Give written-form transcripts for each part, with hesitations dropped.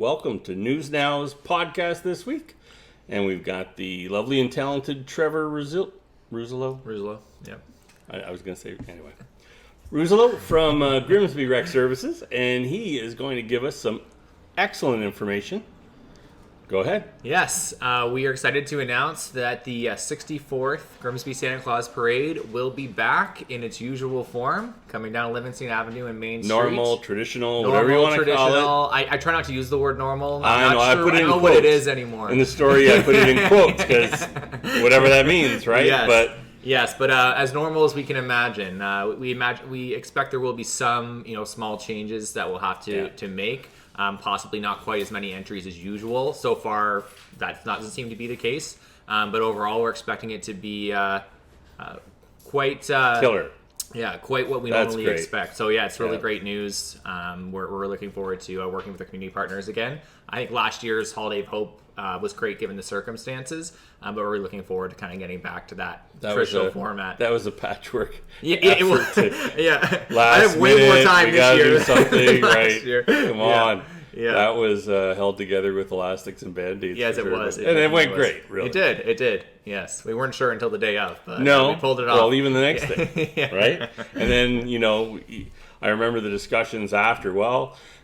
welcome to NewsNow's podcast this week. And we've got the lovely and talented Trevor Ruzylo. Ruzylo, yeah. I was going to say, anyway. Ruzylo from Grimsby Rec Services, and he is going to give us some excellent information. Go ahead. Yes, we are excited to announce that the 64th Grimsby Santa Claus Parade will be back in its usual form, coming down Livingston Avenue and Main Street. Normal, traditional, whatever you want to call it. I try not to use the word normal. I know, I put it in quotes. What it is anymore. In the story, I put it in quotes because whatever that means, right? Yes. Yes, but as normal as we can imagine, we expect there will be some small changes that we'll have to make. Possibly not quite as many entries as usual. So far, that doesn't seem to be the case. But overall, we're expecting it to be quite killer. Yeah, quite what we normally expect. So yeah, it's really great news. We're looking forward to working with our community partners again. I think last year's Holiday of Hope was great given the circumstances, but we're really looking forward to kind of getting back to that traditional format. That was a patchwork. Yeah, it was. Yeah, last I have way more time this year. Do something right. Year. Come on. Yeah. That was held together with elastics and band-aids. Yes, it was. And it went great, really. It did. Yes. We weren't sure until the day of, but we pulled it off. Well, even the next day, right? And then, I remember the discussions after,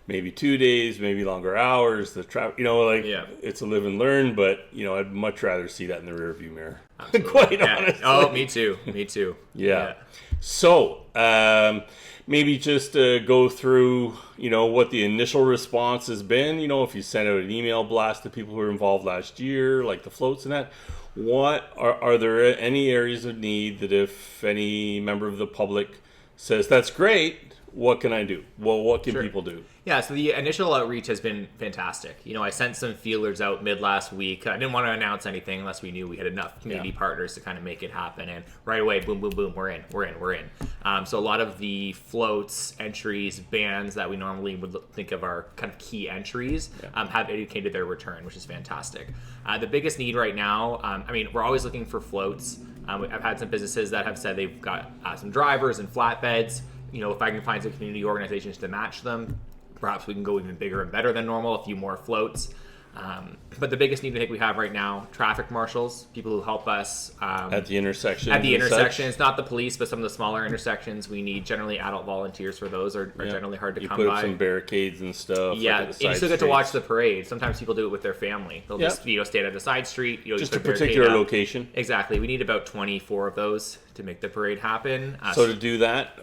maybe 2 days, maybe longer hours, the traffic, it's a live and learn, but, I'd much rather see that in the rearview mirror. Quite honestly. Oh, me too. Yeah. So, maybe just go through, what the initial response has been. If you sent out an email blast to people who were involved last year, like the floats and that, what are there any areas of need that if any member of the public says, that's great, what can I do? Well, what can people do? Yeah, so the initial outreach has been fantastic. I sent some feelers out mid last week. I didn't want to announce anything unless we knew we had enough community partners to kind of make it happen. And right away, boom, boom, boom, we're in. So a lot of the floats, entries, bands that we normally would think of our kind of key entries have indicated their return, which is fantastic. The biggest need right now, we're always looking for floats. I've had some businesses that have said they've got some drivers and flatbeds. If I can find some community organizations to match them, perhaps we can go even bigger and better than normal, a few more floats. But the biggest need I think we have right now, traffic marshals, people who help us. At the intersections? At the intersections, not the police, but some of the smaller intersections. We need generally adult volunteers for those, are generally hard to come by. You put up some barricades and stuff. Yeah, and you still get to watch the parade. Sometimes people do it with their family. They'll just stand at a side street. Just a particular location. Exactly. We need about 24 of those to make the parade happen. So to do that,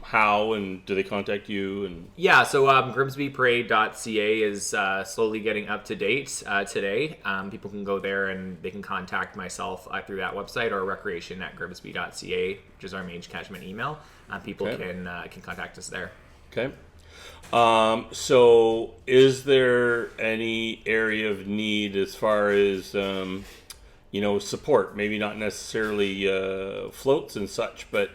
how and do they contact you? And so GrimsbyParade.ca is slowly getting up to date today. People can go there and they can contact myself through that website or recreation@grimsby.ca, which is our main catchment email. People can contact us there. Okay. So is there any area of need as far as support? Maybe not necessarily floats and such, but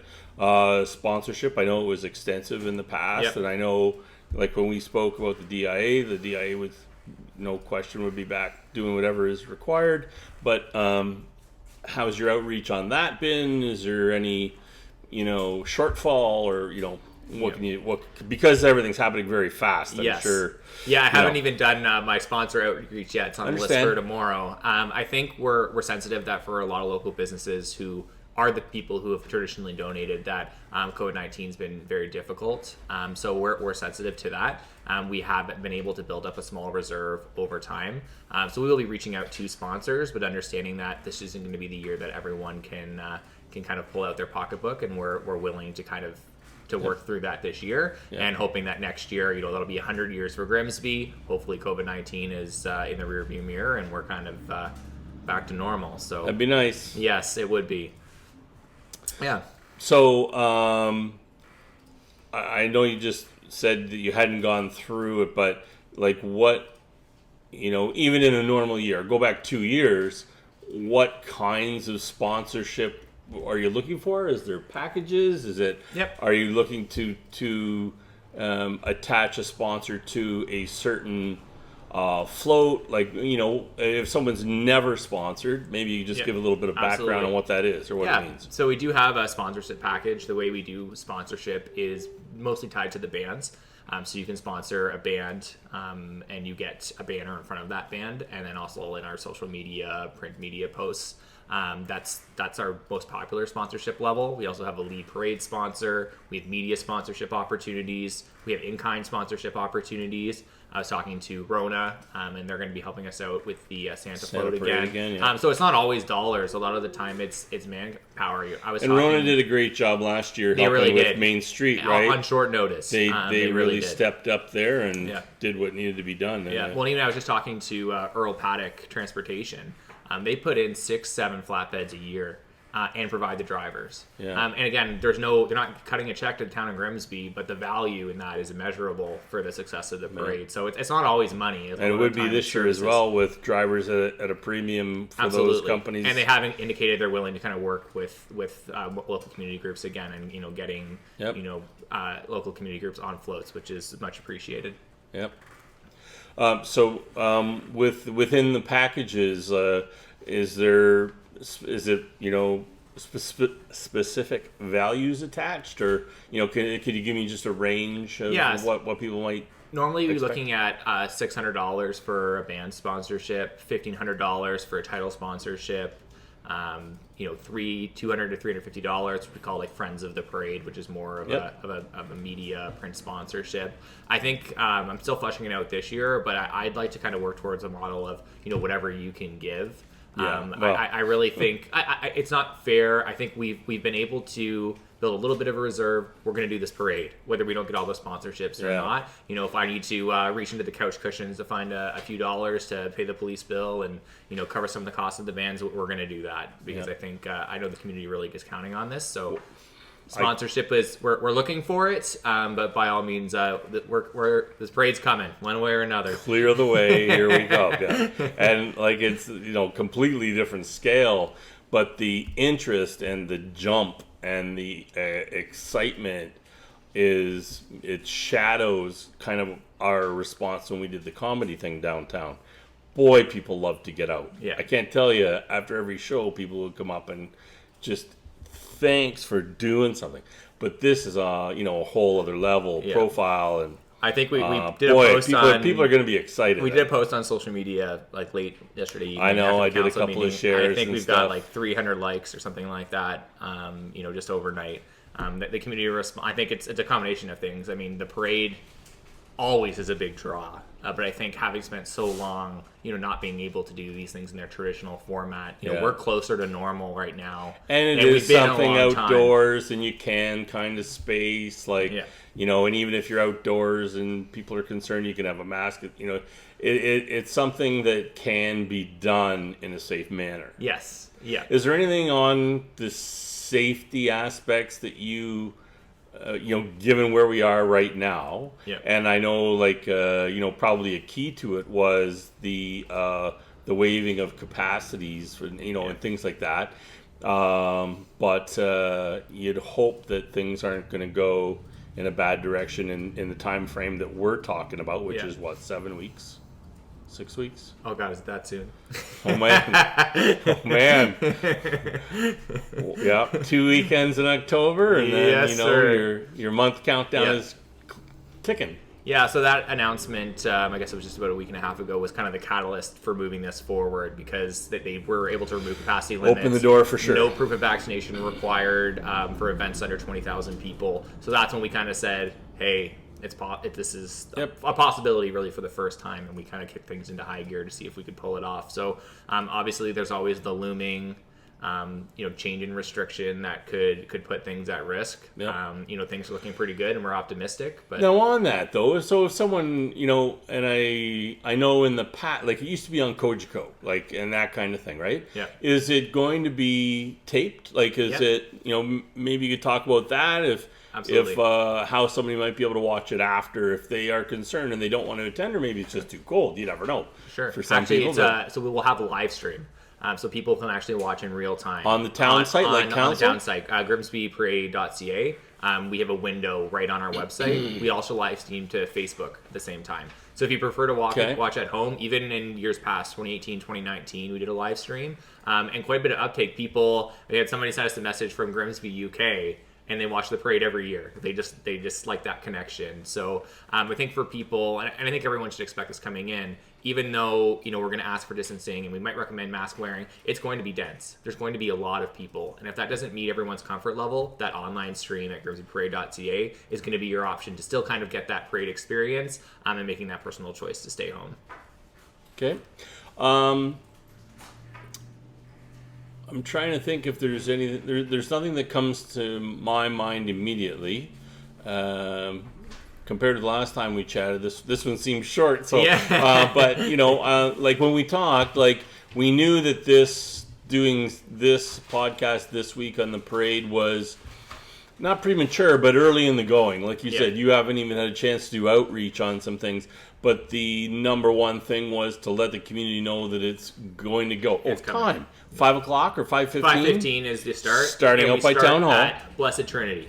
sponsorship. I know it was extensive in the past, and I know, like when we spoke about the DIA with no question would be back doing whatever is required. But how's your outreach on that been? Is there any shortfall or because everything's happening very fast? I'm sure. Yeah, I haven't even done my sponsor outreach yet. It's on the list for tomorrow. I think we're sensitive that for a lot of local businesses who are the people who have traditionally donated, that COVID-19 has been very difficult. So we're sensitive to that. We have been able to build up a small reserve over time. So we will be reaching out to sponsors, but understanding that this isn't going to be the year that everyone can kind of pull out their pocketbook, and we're willing to kind of work through that this year, and hoping that next year, that'll be 100 years for Grimsby. Hopefully COVID-19 is in the rearview mirror and we're kind of back to normal. So that'd be nice. Yes, it would be. Yeah. So I know you just said that you hadn't gone through it, but like what, even in a normal year, go back 2 years, what kinds of sponsorship are you looking for? Is there packages? Is it? Yep. Are you looking to attach a sponsor to a certain float? Like, if someone's never sponsored, maybe you just give a little bit of background on what that is or what it means. So we do have a sponsorship package. The way we do sponsorship is mostly tied to the bands. So you can sponsor a band, and you get a banner in front of that band, and then also in our social media, print media posts. That's our most popular sponsorship level. We also have a lead parade sponsor. We have media sponsorship opportunities. We have in-kind sponsorship opportunities. I was talking to Rona, and they're going to be helping us out with the Santa float again. Yeah. So it's not always dollars. A lot of the time, it's manpower. Rona did a great job last year helping with Main Street, right? On short notice. They really stepped up there and did what needed to be done. Yeah. Well, even I was just talking to Earl Paddock Transportation. They put in 6-7 flatbeds a year and provide the drivers. Yeah. And again, they're not cutting a check to the town of Grimsby, but the value in that is immeasurable for the success of the parade. Yeah. So it's not always money. And it would be this year as well with drivers at a premium for those companies. And they haven't indicated they're willing to kind of work with local community groups again, and getting local community groups on floats, which is much appreciated. Yep. Within the packages, is it specific values attached, or could you give me just a range of what people might normally be looking at $600 for a band sponsorship, $1,500 for a title sponsorship, $200 to $350, which we call like Friends of the Parade, which is more of a media print sponsorship. I think I'm still fleshing it out this year, but I'd like to kind of work towards a model of whatever you can give. I really think it's not fair. I think we've been able to build a little bit of a reserve. We're going to do this parade, whether we don't get all the sponsorships or not. If I need to reach into the couch cushions to find a few dollars to pay the police bill and cover some of the costs of the bands, we're going to do that, because I think I know the community really is counting on this. So sponsorship is we're looking for it, but by all means, this parade's coming one way or another. Clear the way, here we go. Yeah. And it's completely different scale, but the interest and the jump and the excitement it shadows kind of our response when we did the comedy thing downtown. Boy, people love to get out. Yeah. I can't tell you, after every show, people would come up and just thanks for doing something. But this is a whole other level profile, and I think we did a post on. People are going to be excited. We did a post on social media late yesterday evening. I know. I did a couple of shares. I think we've got like 300 likes or something like that. Just overnight. The community response. I think it's a combination of things. I mean, the parade always is a big draw, but I think having spent so long, not being able to do these things in their traditional format, we're closer to normal right now. And it is something outdoors, and you can kind of space, and even if you're outdoors and people are concerned, you can have a mask. It's something that can be done in a safe manner. Yes. Yeah. Is there anything on the safety aspects that you given where we are right now, and I know, probably a key to it was the waiving of capacities, and things like that. But you'd hope that things aren't going to go in a bad direction in the time frame that we're talking about, which is 7 weeks? 6 weeks? Oh God, is it that soon? Oh man. Yeah, 2 weekends in October, and then your month countdown is ticking. Yeah, so that announcement, I guess it was just about a week and a half ago, was kind of the catalyst for moving this forward, because they were able to remove capacity limits. Open the door for sure. No proof of vaccination required for events under 20,000 people. So that's when we kind of said, hey, this is a possibility really for the first time, and we kind of kicked things into high gear to see if we could pull it off. So obviously there's always the looming change in restriction that could put things at risk. Things are looking pretty good, and we're optimistic. But now on that though, so if someone and I know in the past, like it used to be on Kojiko, and that kind of thing, right? Yeah. Is it going to be taped? Is it maybe you could talk about that if. Absolutely. If how somebody might be able to watch it after, if they are concerned and they don't want to attend, or maybe it's just too cold. You never know. Sure. For some people, so we will have a live stream, so people can actually watch in real time on the town site, council? On the town site, grimsbyparade.ca. We have a window right on our website. We also live stream to Facebook at the same time. So if you prefer to watch at home, even in years past, 2018, 2019, we did a live stream, and quite a bit of uptake. We had somebody send us a message from Grimsby, UK. and they watch the parade every year. They just like that connection. So I think for people, and I think everyone should expect this coming in, even though, we're going to ask for distancing and we might recommend mask wearing, it's going to be dense. There's going to be a lot of people. And if that doesn't meet everyone's comfort level, that online stream at grimsbyparade.ca is going to be your option to still kind of get that parade experience and making that personal choice to stay home. Okay. I'm trying to think if there's there's nothing that comes to my mind immediately. Compared to the last time we chatted, this one seems short. So, yeah. But like when we talked, like we knew that doing this podcast this week on the parade was not premature, but early in the going. Like you said, you haven't even had a chance to do outreach on some things. But the number one thing was to let the community know that it's going to go. It's time. 5 o'clock or 5:15? 5:15 is the start. Starting out by Town Hall. At Blessed Trinity.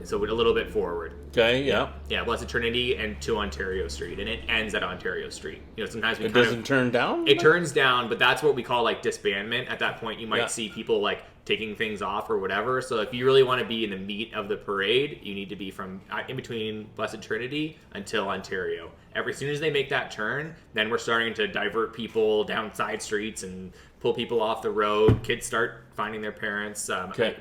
So a little bit forward. Okay, yeah. Yeah, Blessed Trinity and to Ontario Street. And it ends at Ontario Street. Sometimes we It doesn't turn down? It turns down, but that's what we call like disbandment. At that point, you might see people like taking things off or whatever. So if you really want to be in the meat of the parade, you need to be from in between Blessed Trinity until Ontario. As soon as they make that turn, then we're starting to divert people down side streets and pull people off the road. Kids start finding their parents.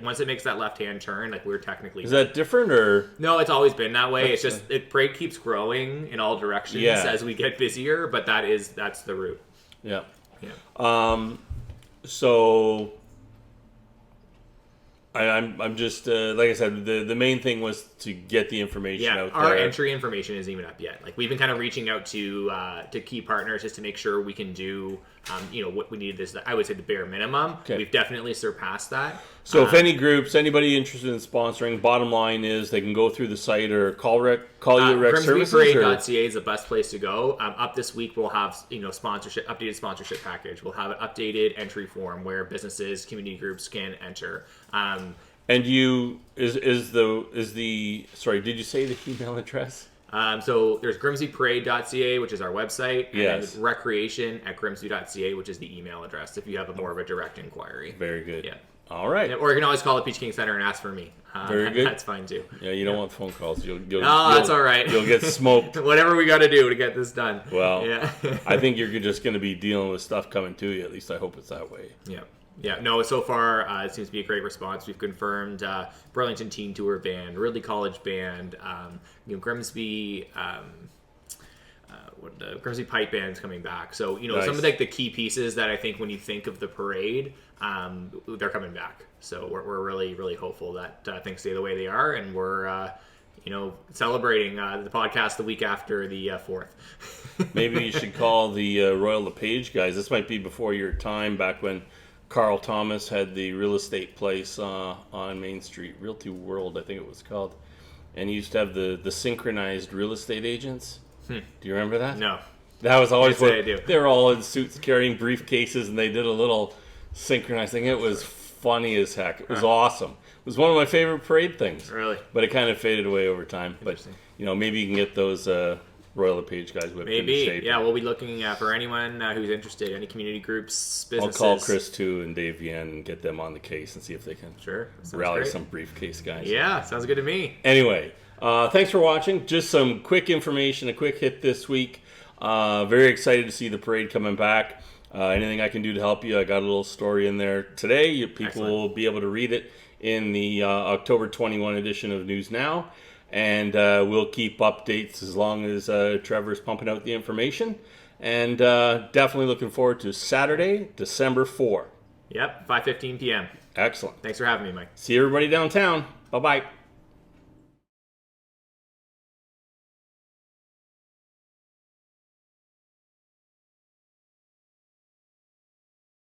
Once it makes that left-hand turn, like we're technically... Is that different or... No, it's always been that way. It's just, parade keeps growing in all directions as we get busier, but that's the route. Yeah. So... I'm just like I said, the main thing was to get the information out there. Our entry information isn't even up yet. Like we've been kind of reaching out to key partners just to make sure we can do what we need. I would say the bare minimum. Okay. We've definitely surpassed that. So if anybody interested in sponsoring, bottom line is they can go through the site or call you at Rec Services. Grimsbyparade.ca is the best place to go. Up this week we'll have updated sponsorship package. We'll have an updated entry form where businesses, community groups can enter. And did you say the email address? So there's grimsbyparade.ca, which is our website, and then recreation@grimsby.ca, which is the email address if you have more of a direct inquiry. Very good. Yeah. All right. Or you can always call the Peach King Center and ask for me. Very good. That's fine too. Yeah, you don't want phone calls. That's all right. You'll get smoked. Whatever we got to do to get this done. Well, I think you're just going to be dealing with stuff coming to you. At least I hope it's that way. Yeah. Yeah, no, so far it seems to be a great response. We've confirmed Burlington Teen Tour Band, Ridley College Band, Grimsby, the Grimsby Pipe Band's coming back. So, nice. Some of the key pieces that I think when you think of the parade, they're coming back. So we're really, really hopeful that things stay the way they are, and we're celebrating the podcast the week after the 4th. Maybe you should call the Royal LePage guys. This might be before your time, back when Carl Thomas had the real estate place on Main Street, Realty World, I think it was called. And he used to have the synchronized real estate agents. Do you remember that? No. That was always what I do. They were all in suits carrying briefcases, and they did a little synchronized thing. It was funny as heck. It was awesome. It was one of my favorite parade things. Really? But it kind of faded away over time. But, maybe you can get those Royal LePage guys whipped into shape. Yeah, we'll be looking for anyone who's interested, any community groups, businesses. I'll call Chris too and Dave Yen and get them on the case and see if they can rally some briefcase guys. Yeah, sounds good to me. Anyway, thanks for watching. Just some quick information, a quick hit this week. Very excited to see the parade coming back. Anything I can do to help you, I got a little story in there today. People will be able to read it in the October 21 edition of NewsNow. And we'll keep updates as long as Trevor's pumping out the information. And definitely looking forward to Saturday, December 4. Yep, 5:15 p.m. Excellent. Thanks for having me, Mike. See everybody downtown. Bye-bye.